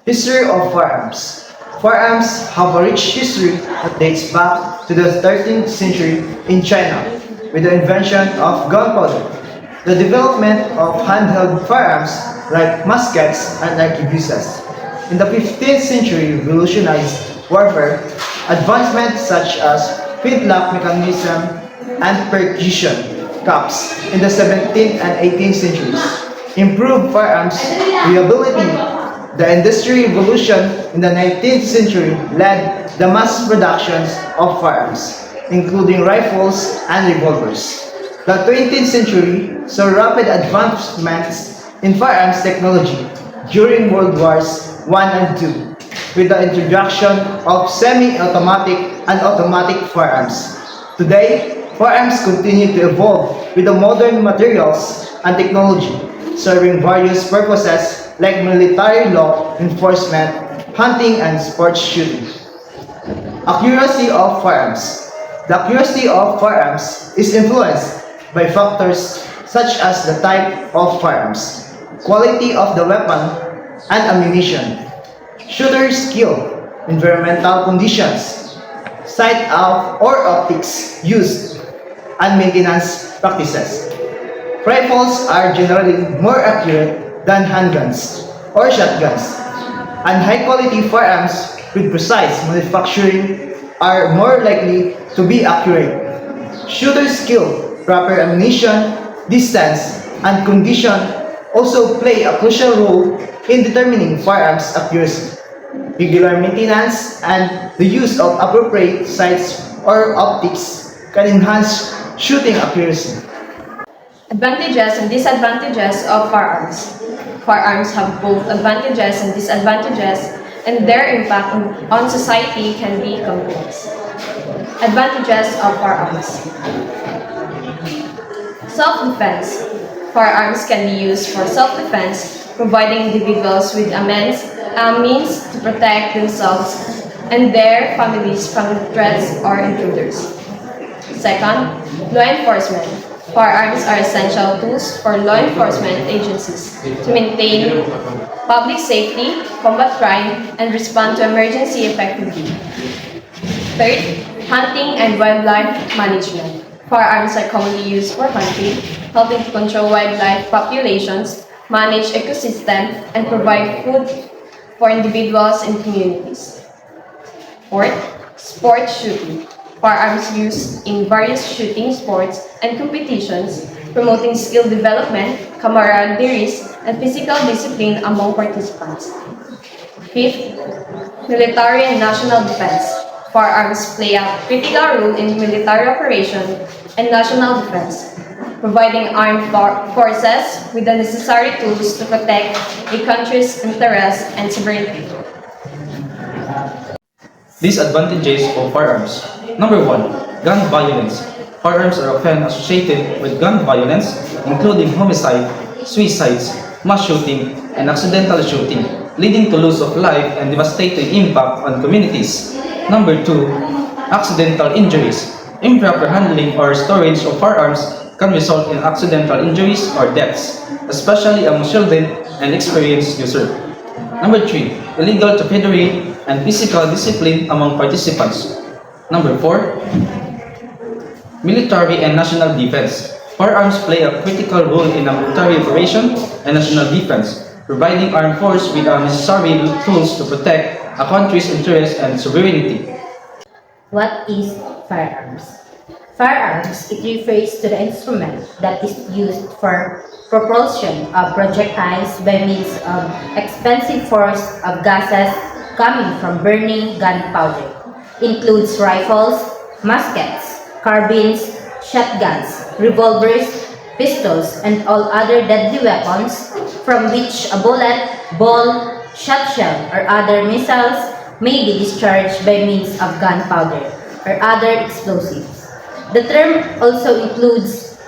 History of firearms. Firearms have a rich history that dates back to the 13th century in China with the invention of gunpowder. The development of handheld firearms like muskets and arquebuses. In the 15th century revolutionized warfare, advancements such as flintlock mechanism and percussion caps in the 17th and 18th centuries improved firearms reliability. The Industrial Revolution in the 19th century led the mass productions of firearms, including rifles and revolvers. The 20th century saw rapid advancements in firearms technology during World Wars I and II, with the introduction of semi-automatic and automatic firearms. Today, firearms continue to evolve with the modern materials and technology, serving various purposes like military law enforcement, hunting, and sports shooting. Accuracy of firearms. The accuracy of firearms is influenced by factors such as the type of firearms, quality of the weapon and ammunition, shooter skill, environmental conditions, sight of or optics used, and maintenance practices. Rifles are generally more accurate than handguns or shotguns, and high-quality firearms with precise manufacturing are more likely to be accurate. Shooter skill, proper ammunition, distance, and condition also play a crucial role in determining firearms accuracy. Regular maintenance and the use of appropriate sights or optics can enhance shooting accuracy. Advantages and disadvantages of firearms. Firearms have both advantages and disadvantages, and their impact on society can be complex. Advantages of firearms. Self-defense. Firearms can be used for self-defense, providing individuals with a means to protect themselves and their families from threats or intruders. Second, law enforcement. Firearms are essential tools for law enforcement agencies to maintain public safety, combat crime, and respond to emergency effectively. Third, hunting and wildlife management. Firearms are commonly used for hunting, helping to control wildlife populations, manage ecosystems, and provide food for individuals and communities. Fourth, sports shooting. Firearms used in various shooting sports and competitions, promoting skill development, camaraderie, and physical discipline among participants. Fifth, military and national defense. Firearms play a critical role in military operation and national defense, providing armed forces with the necessary tools to protect a country's interests and sovereignty. Disadvantages of firearms. Number 1. Gun violence. Firearms are often associated with gun violence, including homicide, suicides, mass shooting, and accidental shooting, leading to loss of life and devastating impact on communities. Number 2. Accidental injuries. Improper handling or storage of firearms can result in accidental injuries or deaths, especially among children and experienced users. Number 3. Illegal trafficking and physical discipline among participants. Number 4. Military and national defense. Firearms play a critical role in a military operation and national defense, providing armed forces with the necessary tools to protect a country's interests and sovereignty. What is firearms? Firearms, it refers to the instrument that is used for propulsion of projectiles by means of expensive force of gases coming from burning gunpowder. Includes rifles, muskets, carbines, shotguns, revolvers, pistols, and all other deadly weapons from which a bullet, ball, shot shell, or other missiles may be discharged by means of gunpowder or other explosives. The term also includes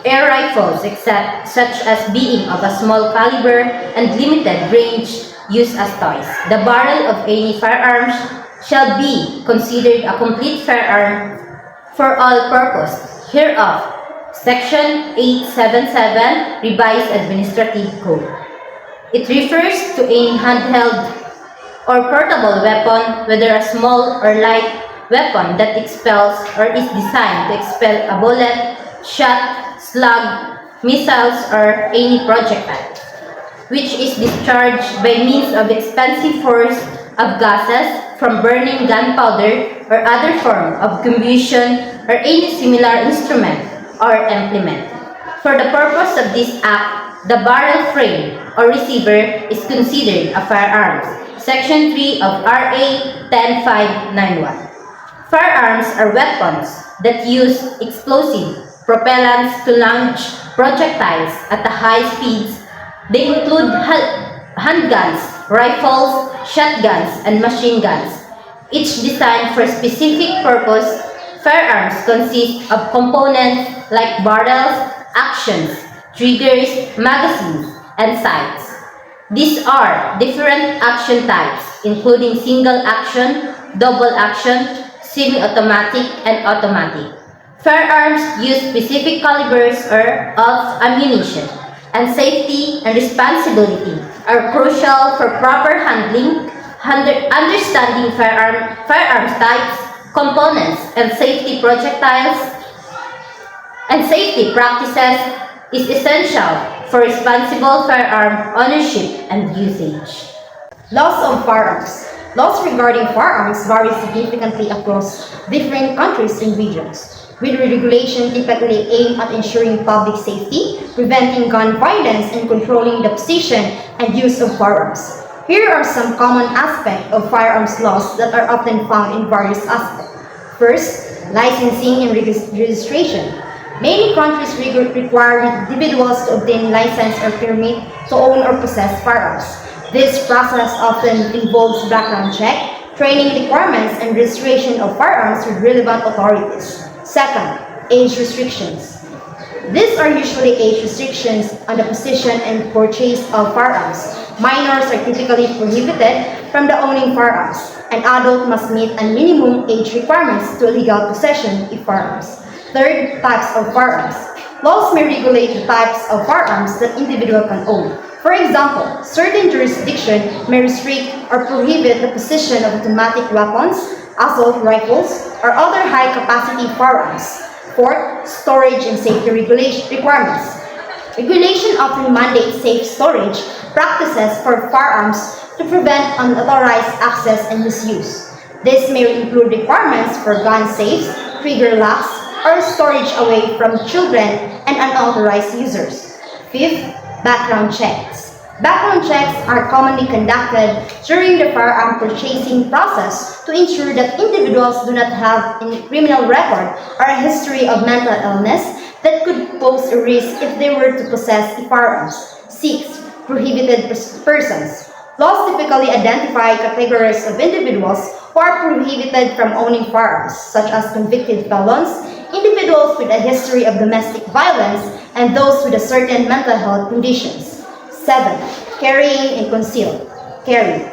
air rifles, except such as being of a small caliber and limited range used as toys. The barrel of any firearm shall be considered a complete firearm for all purpose hereof. Section 877, Revised Administrative Code. It refers to any handheld or portable weapon, whether a small or light weapon that expels or is designed to expel a bullet, shot, slug, missiles, or any projectile, which is discharged by means of expansive force of gases from burning gunpowder or other form of combustion or any similar instrument or implement. For the purpose of this act, the barrel frame or receiver is considered a firearm. Section 3 of RA 10591. Firearms are weapons that use explosive propellants to launch projectiles at the high speeds. They include handguns, rifles, shotguns, and machine guns. Each designed for a specific purpose, firearms consist of components like barrels, actions, triggers, magazines, and sights. These are different action types, including single action, double action, semi-automatic, and automatic. Firearms use specific calibers or of ammunition, and safety and responsibility are crucial for proper handling, understanding firearms types, components, and safety projectiles, and safety practices is essential for responsible firearm ownership and usage. Laws on firearms. Laws regarding firearms vary significantly across different countries and regions, with regulation typically aimed at ensuring public safety, preventing gun violence, and controlling the possession and use of firearms. Here are some common aspects of firearms laws that are often found in various aspects. First, licensing and registration. Many countries require individuals to obtain license or permit to own or possess firearms. This process often involves background check, training requirements, and registration of firearms with relevant authorities. Second, age restrictions. These are usually age restrictions on the possession and purchase of firearms. Minors are typically prohibited from the owning firearms. An adult must meet a minimum age requirements to legal possession of firearms. Third, types of firearms. Laws may regulate the types of firearms that individual can own. For example, certain jurisdictions may restrict or prohibit the possession of automatic weapons, assault rifles, or other high-capacity firearms. Fourth, storage and safety requirements. Regulation often mandates safe storage practices for firearms to prevent unauthorized access and misuse. This may include requirements for gun safes, trigger locks, or storage away from children and unauthorized users. Fifth, background checks. Background checks are commonly conducted during the firearm purchasing process to ensure that individuals do not have a criminal record or a history of mental illness that could pose a risk if they were to possess firearms. Sixth, prohibited persons. Laws typically identify categories of individuals who are prohibited from owning firearms, such as convicted felons, individuals with a history of domestic violence, and those with a certain mental health conditions. 7. Carrying and concealed carry.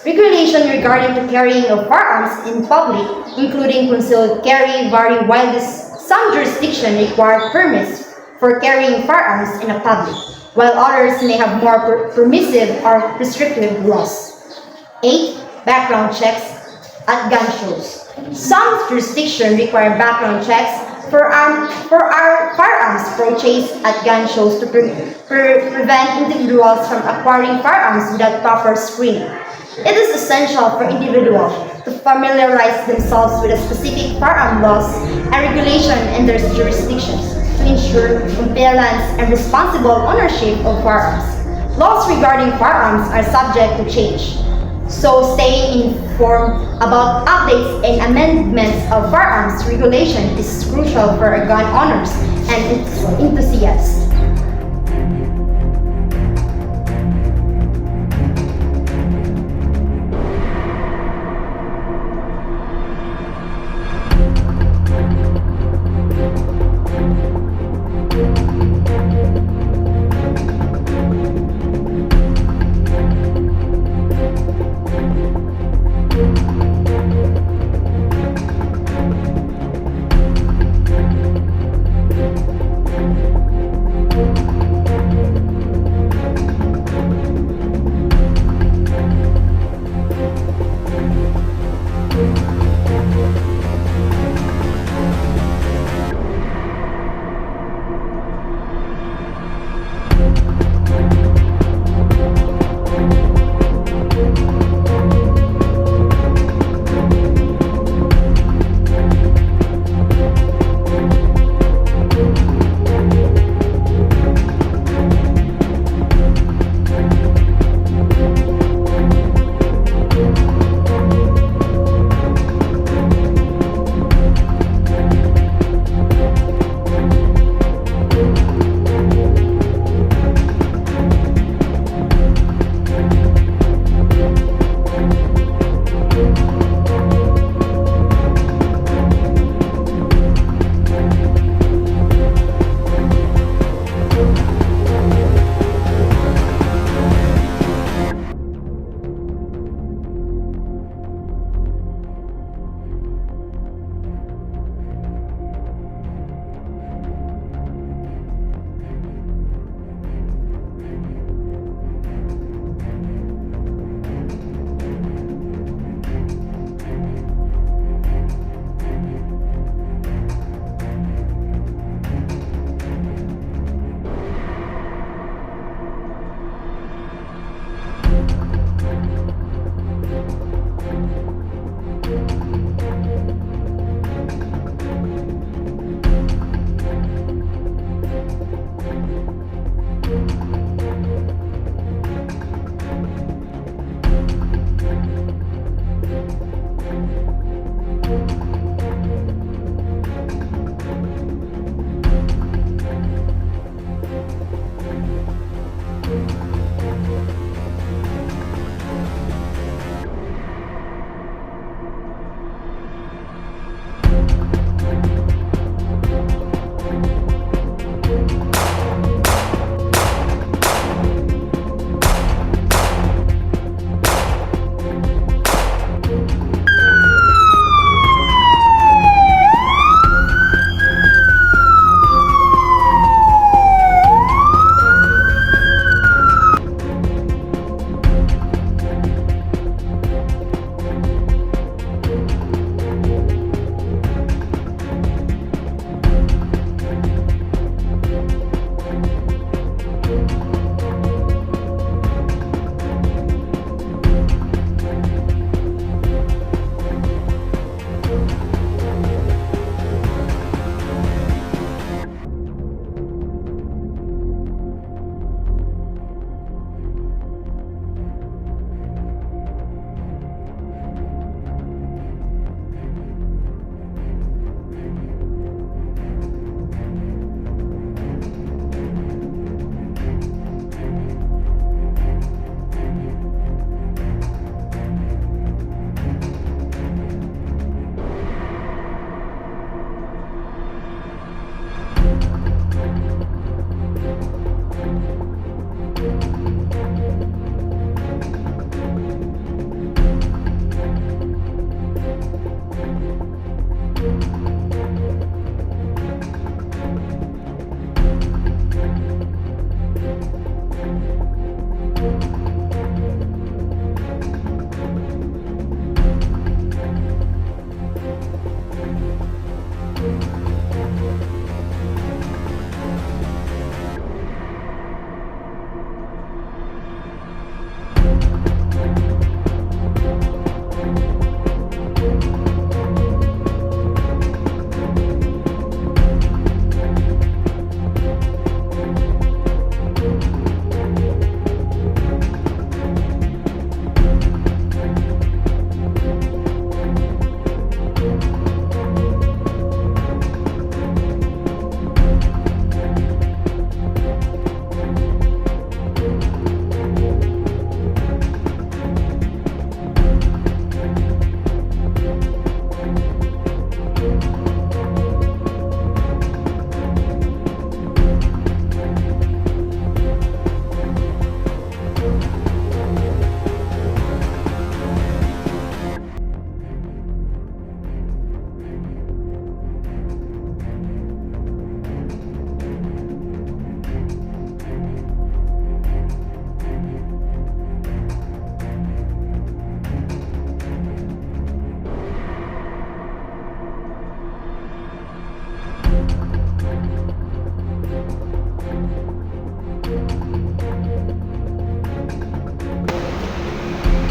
Regulation regarding the carrying of firearms in public, including concealed carry, vary widely. Some jurisdictions require permits for carrying firearms in a public, while others may have more permissive or restrictive laws. 8. Background checks at gun shows. Some jurisdictions require background checks for our firearms purchased at gun shows to prevent individuals from acquiring firearms without proper screening. It is essential for individuals to familiarize themselves with the specific firearm laws and regulation in their jurisdictions to ensure compliance and responsible ownership of firearms. Laws regarding firearms are subject to change, so staying informed about updates and amendments of firearms regulation is crucial for gun owners and enthusiasts.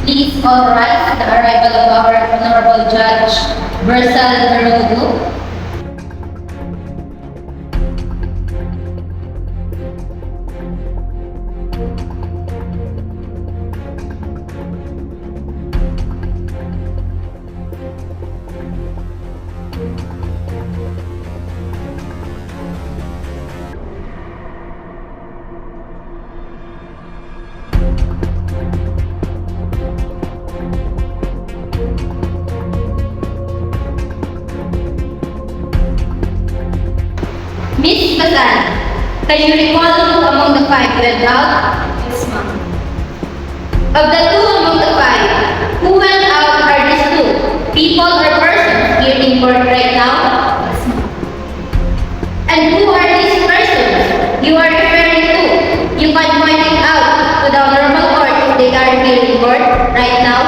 Please all rise the arrival of our Honorable Judge Versal Verogu. Susan, can you recall who among the five went out? Yes, ma'am. Of the two among the five, who went out are these two? People or persons here in court right now? And who are these persons you are referring to? You can point it out to the normal court if they are here in court right now.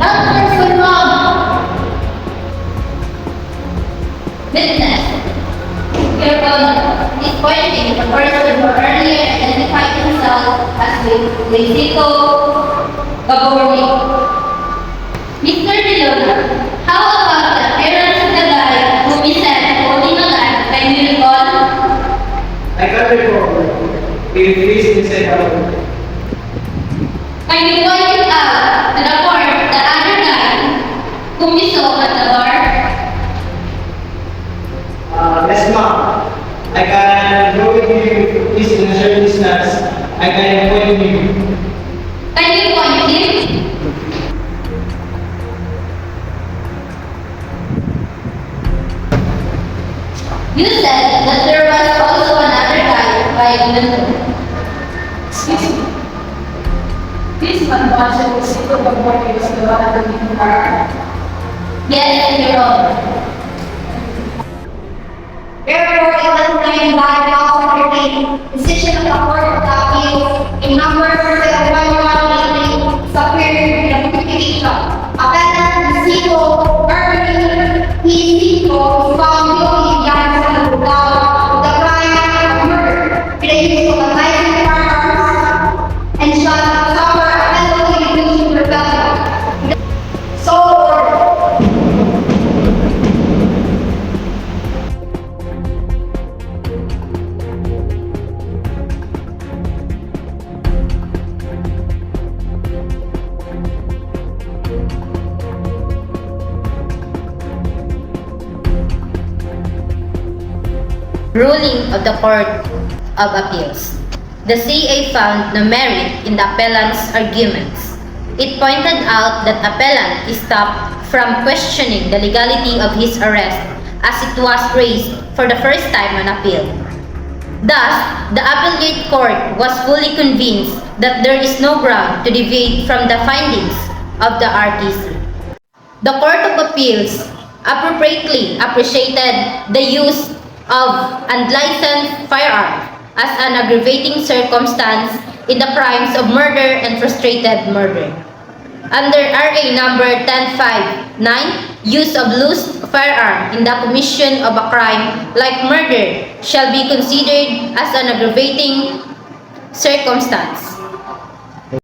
That person, ma'am. Witness. Your Honor is pointing the person who earlier identified himself as Luisito Gaborni. Mr. De Luna, how about the appearance of the guy whom you said holding a knife? Can you recall? I can't recall. Please inside out. Can you point it out to the court the other guy whom you saw at the bar? Yes, ma'am. I can go with you. Please insert distance. I can point you. Can you point him? You said that there was also another guy by the name. Excuse me. This man wanted to see the board was the one at the meeting bar. Yes, Your Honor. Therefore, it was named by the also entertain decision of the Court of Appeals in number 1183 superior notification. Appellant Luisito Gaborni, P.C.O. is found guilty beyond reasonable doubt of the crime of murder with the use of a licensed firearms and shall suffer a penalty reduced to felony. So ordered. Ruling of the Court of Appeals. The CA found no merit in the appellant's arguments. It pointed out that appellant is stopped from questioning the legality of his arrest as it was raised for the first time on appeal. Thus, the appellate court was fully convinced that there is no ground to deviate from the findings of the RTC. The Court of Appeals appropriately appreciated the use of unlicensed firearm as an aggravating circumstance in the crimes of murder and frustrated murder. Under RA number 105-9, use of loose firearm in the commission of a crime like murder shall be considered as an aggravating circumstance.